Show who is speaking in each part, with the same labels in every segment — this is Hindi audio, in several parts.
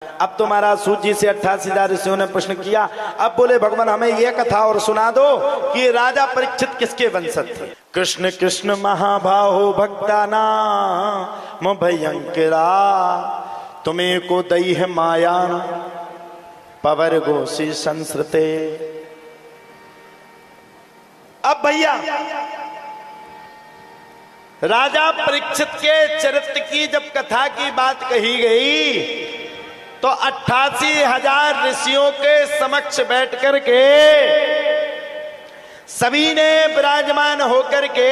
Speaker 1: अब तो महाराज सूत जी से 88,000 ऋषियों ने प्रश्न किया। अब बोले भगवान हमें यह कथा और सुना दो कि राजा परीक्षित किसके वंशज थे। कृष्ण कृष्ण महाबाहो भक्ताना भयंकरा तुम्हें को दई है माया पवर गोसी संस्कृते। अब भैया राजा परीक्षित के चरित्र की जब कथा की बात कही गई तो 88,000 ऋषियों के समक्ष बैठ कर के सभी ने विराजमान होकर के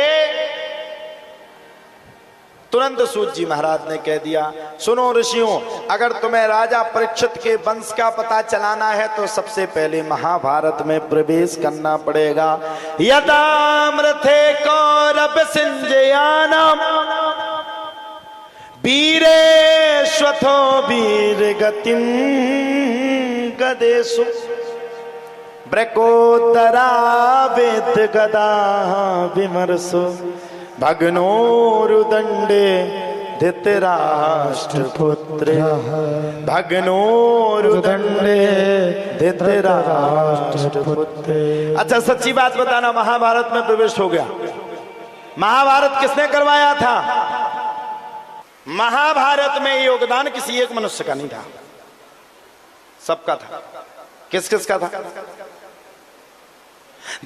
Speaker 1: तुरंत सूत जी महाराज ने कह दिया, सुनो ऋषियों, अगर तुम्हें राजा परीक्षित के वंश का पता चलाना है तो सबसे पहले महाभारत में प्रवेश करना पड़ेगा। यदामृथे कौरव सिंजयानम वीरेश्वथो वीर गतिम गदेशु ब्रकोदरा वेद गदा विमर्शो भग्नोरुदंडे धृतराष्ट्र पुत्र भग्नोरुदंडे धृतराष्ट्र पुत्र। अच्छा सच्ची बात बताना, महाभारत में प्रवेश हो गया। महाभारत किसने करवाया था? महाभारत में योगदान किसी एक मनुष्य का नहीं था, सबका था। किस किस का था?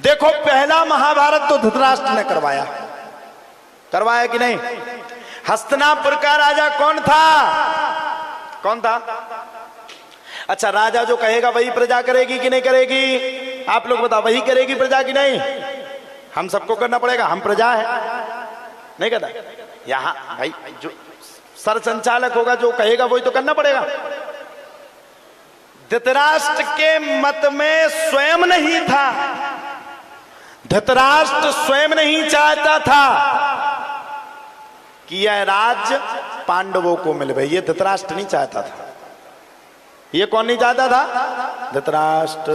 Speaker 1: देखो पहला महाभारत तो धृतराष्ट्र ने करवाया कि नहीं? हस्तिनापुर का राजा कौन था? कौन था? अच्छा, राजा जो कहेगा वही प्रजा करेगी कि नहीं करेगी? आप लोग बताओ, वही करेगी प्रजा की नहीं? हम सबको करना पड़ेगा, हम प्रजा है, नहीं कहता? यहां भाई जो सर संचालक होगा जो कहेगा वही तो करना पड़ेगा। धृतराष्ट्र के मत में स्वयं नहीं था, धृतराष्ट्र स्वयं नहीं चाहता था कि यह राज्य पांडवों को मिले। भाई ये धृतराष्ट्र नहीं चाहता था। ये कौन नहीं चाहता था? धृतराष्ट्र।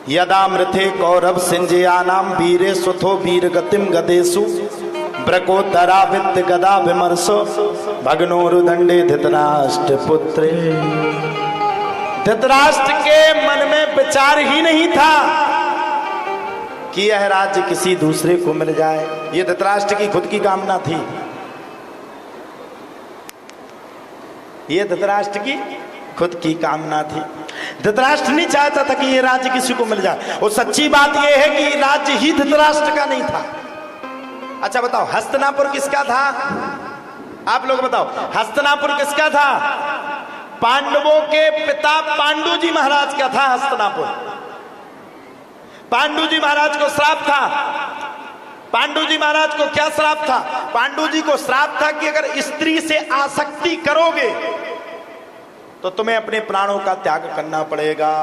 Speaker 1: यदामृथे कौरव सिंजयानाम वीरे सुथो वीर गतिम गदेशु ब्रकोदरा वित्त गदा विमर्शो भग्नोरुदंडे धृतराष्ट्र पुत्र। धृतराष्ट्र के मन में विचार ही नहीं था कि यह राज्य किसी दूसरे को मिल जाए। यह धृतराष्ट्र की खुद की कामना थी। यह धृतराष्ट्र की खुद की कामना थी। धृतराष्ट्र नहीं चाहता था कि यह राज्य किसी को मिल जाए। और सच्ची बात यह है कि राज्य ही धृतराष्ट्र का नहीं था। अच्छा बताओ, हस्तिनापुर किसका था? आप लोग बताओ, हस्तिनापुर किसका था? पांडवों के पिता पांडु जी महाराज का था हस्तिनापुर। पांडु जी महाराज को श्राप था। पांडु जी महाराज को क्या श्राप था? पांडु जी को श्राप था कि अगर स्त्री से आसक्ति करोगे तो तुम्हें अपने प्राणों का त्याग करना पड़ेगा।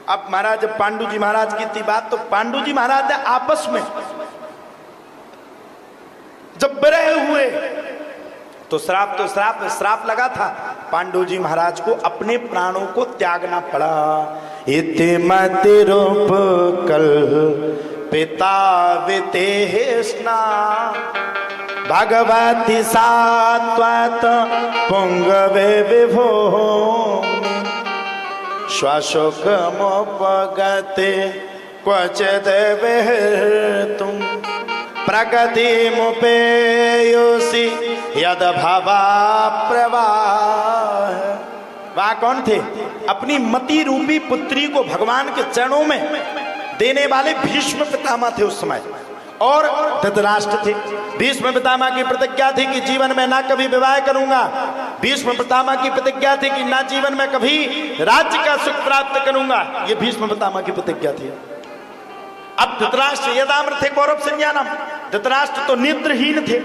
Speaker 1: अब महाराज पांडु जी महाराज की थी बात, तो पांडु जी महाराज ने आपस में जब विरह हुए तो श्राप लगा था। पांडु जी महाराज को अपने प्राणों को त्यागना पड़ा। इति मति रूप कल पिता वितेष्णा भगवती सात्वत पुंगवे विभो श्वासोकमोपगते क्वचित् विहर्तुं प्रगति मुपेयोसि यद भवा प्रवाह। वह कौन थे? अपनी मति रूपी पुत्री को भगवान के चरणों में देने वाले भीष्म पितामह थे उस समय, और धृतराष्ट्र थे। भीष्म पितामह की प्रतिज्ञा थी कि जीवन में ना कभी विवाह करूंगा। भीष्म पितामह की प्रतिज्ञा थी कि ना जीवन में कभी राज्य का सुख प्राप्त करूंगा। ये भीष्म पितामह की प्रतिज्ञा थी। अब धृतराष्ट्र यदामृथे कौरव सिंजयानम, धृतराष्ट्र तो नेत्रहीन थे,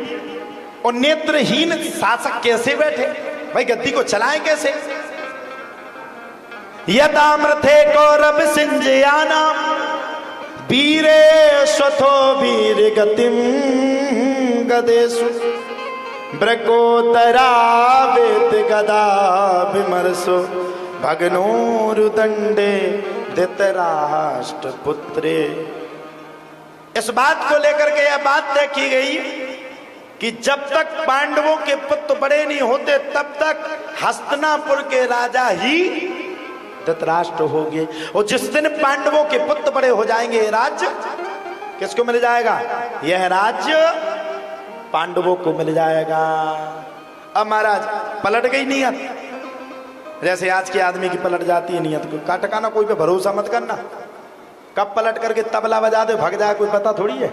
Speaker 1: और नेत्रहीन शासक कैसे बैठे? भाई गद्दी को चलाएं कैसे? यदामृथे कौरव सिंजयानम वीरे स्वथो वीर गतिम गदेशु ब्रकोदरा वेद गदा विमर्शो भग्नोरुदंडे धृतराष्ट्र पुत्रे। इस बात को लेकर के यह बात तय की गई कि जब तक पांडवों के पुत्र बड़े नहीं होते तब तक हस्तिनापुर के राजा ही धृतराष्ट्र होंगे, और जिस दिन पांडवों के पुत्र बड़े हो जाएंगे ये राज्य किसको मिल जाएगा? यह राज्य पांडवों को मिल जाएगा। अब महाराज पलट गई नीयत, जैसे आज के आदमी की पलट जाती है नीयत को। का टकाना कोई पे भरोसा मत करना, कब पलट करके तबला बजा दे भाग जाए कोई पता थोड़ी है।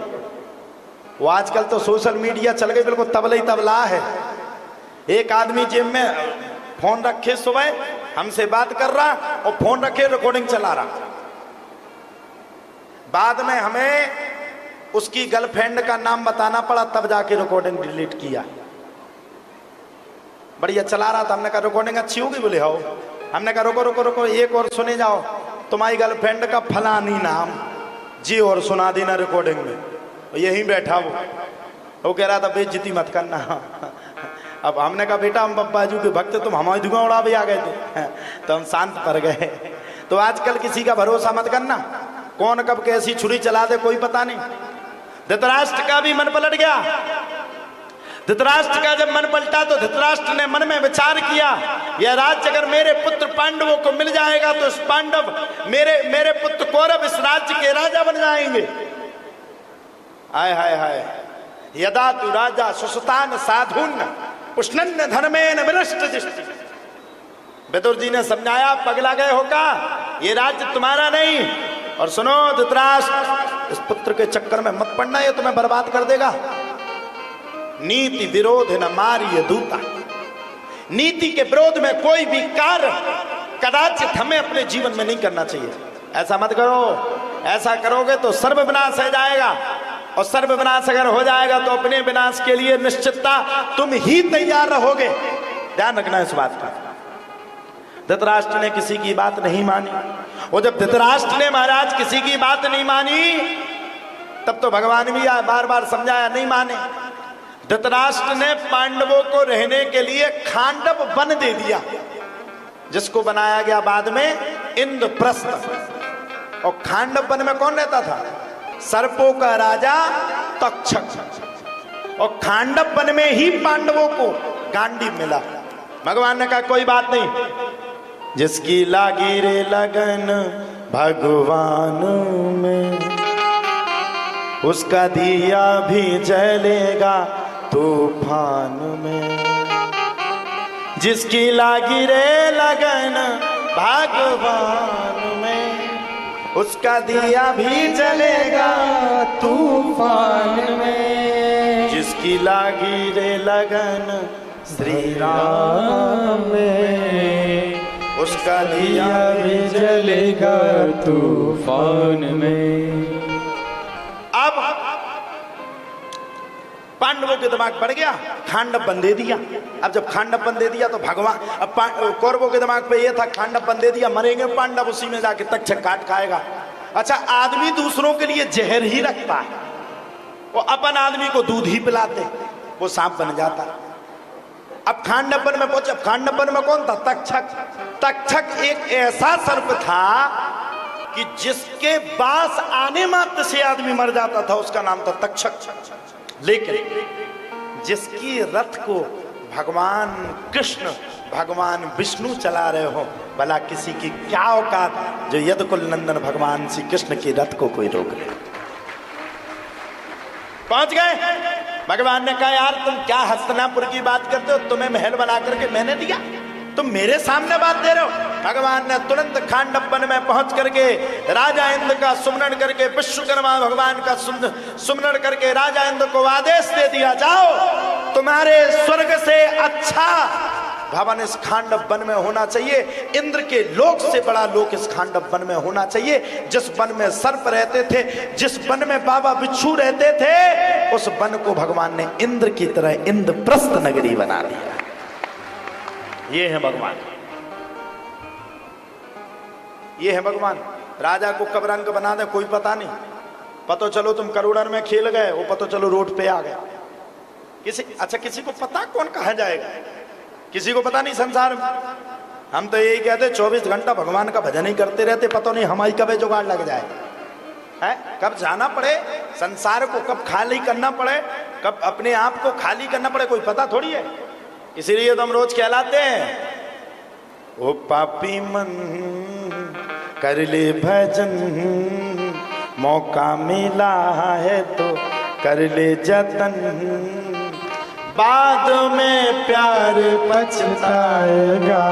Speaker 1: वो आजकल तो सोशल मीडिया चल गई, बिल्कुल तबला ही तबला है। एक आदमी जेब में फोन रखे सुबह हमसे बात कर रहा और फोन रखे रिकॉर्डिंग चला रहा, बाद में हमें उसकी गर्लफ्रेंड का नाम बताना पड़ा तब जाके रिकॉर्डिंग डिलीट किया। बढ़िया चला रहा था, हमने कहा रिकॉर्डिंग अच्छी होगी, बोले हो। हमने कहा रुको रुको रुको एक और सुने जाओ, तुम्हारी गर्लफ्रेंड का फलानी नाम जी और सुना देना रिकॉर्डिंग में। यहीं बैठा वो कह रहा था बेइज्जती मत करना। अब हमने कहा बेटा हम बब्बाजू के भक्त, तुम हमारी धुआं उड़ा भी आ गए थे, तो हम शांत पड़ गए। तो आजकल किसी का भरोसा मत करना, कौन कब कैसी छुरी चला दे कोई पता नहीं। धृतराष्ट्र का भी मन पलट गया। धृतराष्ट्र का जब मन पलटा तो धृतराष्ट्र ने मन में विचार किया, यह राज्य अगर मेरे पुत्र पांडवों को मिल जाएगा तो इस पांडव मेरे पुत्र कौरव इस राज्य के राजा बन जाएंगे। हाय हाय हाय, यदा तु राजा सुसुतान साधुन पुष्णन धर्मेन विनष्ट दृष्टि। विदुर जी ने समझाया पगला गए हो का, ये राज्य तुम्हारा नहीं। और सुनो धृतराष्ट्र, इस पुत्र के चक्कर में मत पड़ना, ये तुम्हें बर्बाद कर देगा। नीति विरोध न मारिय दूता, नीति के विरोध में कोई भी कार्य कदाचित हमें अपने जीवन में नहीं करना चाहिए। ऐसा मत करो, ऐसा करोगे तो सर्व विनाश हो जाएगा, और सर्व विनाश अगर हो जाएगा तो अपने विनाश के लिए निश्चितता तुम ही तैयार रहोगे। ध्यान रखना इस बात का। धृतराष्ट्र ने किसी की बात नहीं मानी, और जब धृतराष्ट्र ने महाराज किसी की बात नहीं मानी तब तो भगवान भी बार बार समझाया, नहीं माने। धृतराष्ट्र ने पांडवों को रहने के लिए खांडव वन दे दिया, जिसको बनाया गया बाद में इंद्रप्रस्थ। और खांडव वन में कौन रहता था? सर्पों का राजा तक्षक। और खांडव वन में ही पांडवों को गांडीव मिला। भगवान ने कहा कोई बात नहीं, जिसकी लागी रे लगन भगवान में, उसका दिया भी जलेगा तूफान में। जिसकी लागी रे लगन भगवान में, उसका दिया भी जलेगा तूफान में। जिसकी लागी रे लगन श्री राम में, उसका दिया भी जलेगा तूफान में। अब पांडवों के दिमाग बढ़ गया, खांडव बन दे दिया। अब जब खांडव बन दे दिया तो भगवान, अब कौरवों के दिमाग पे ये था खांडव बन दे दिया, मरेंगे पांडव, उसी में जाके तक्षक काट खाएगा। अच्छा, आदमी दूसरों के लिए जहर ही रखता है, वो अपन आदमी को दूध ही पिलाते, वो सांप बन जाता। अब खांडव वन में पहुंचे। अब खांडव वन में कौन था? तक्षक। तक्षक एक ऐसा सर्प था कि जिसके बांस आने मात्र से आदमी मर जाता था, उसका नाम था तक्षक। लेकिन जिसकी रथ को भगवान कृष्ण भगवान विष्णु चला रहे हो, भला किसी की क्या औकात जो यदुकुल नंदन भगवान श्री कृष्ण की रथ को कोई रोक ले। पहुंच गए। भगवान ने कहा यार तुम क्या हस्तिनापुर की बात करते हो, तुम्हें महल बना करके मैंने दिया, तुम मेरे सामने बात दे रहे हो। भगवान ने तुरंत खांडव वन में पहुंच करके राजा इंद्र का सुमरण करके, विश्वकर्मा भगवान का सुमरण करके राजा इंद्र को आदेश दे दिया, जाओ तुम्हारे स्वर्ग से अच्छा भवन इस खांडव वन में होना चाहिए, इंद्र के लोक से बड़ा लोक इस खांडव वन में होना चाहिए। जिस वन में सर्प रहते थे, जिस वन में बाबा बिच्छू रहते थे, उस वन को भगवान ने इंद्र की तरह इंद्रप्रस्थ नगरी बना दिया। ये है भगवान, ये है भगवान। राजा को कब रंग बना दे कोई पता नहीं, पतो चलो तुम करोड़न में खेल गए, वो पतो चलो रोड पे आ गया। किसी को पता कौन कहा जाएगा, किसी को पता नहीं संसार में। हम तो यही कहते 24 घंटा भगवान का भजन ही करते रहते, पता नहीं हमारी कब जुगाड़ लग जाए, है कब जाना पड़े संसार को कब खाली करना पड़े, कब अपने आप को खाली करना पड़े, कोई पता थोड़ी है। इसीलिए तो हम रोज कहलाते हैं, ओ पापी मन कर ले भजन, मौका मिला है तो कर ले जतन, बाद में प्यार
Speaker 2: पछताएगा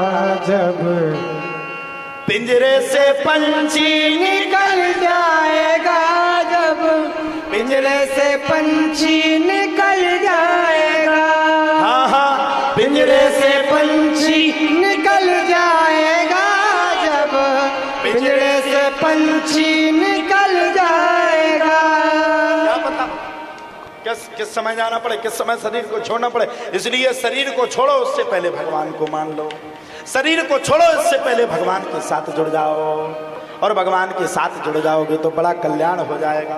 Speaker 2: जब
Speaker 1: पिंजरे से पंछी
Speaker 2: निकल जाएगा, जब पिंजरे से पंछी निकल जाएगा।
Speaker 1: हाँ हाँ, पिंजरे से
Speaker 2: पंछी निकल जाएगा, जब पिंजरे से पंछी निकल जाएगा।
Speaker 1: क्या पता किस समय जाना पड़े, किस समय शरीर को छोड़ना पड़े। इसलिए शरीर को छोड़ो, उससे पहले भगवान को मान लो। शरीर को छोड़ो, इससे पहले भगवान के साथ जुड़ जाओ, और भगवान के साथ जुड़ जाओगे तो बड़ा कल्याण हो जाएगा।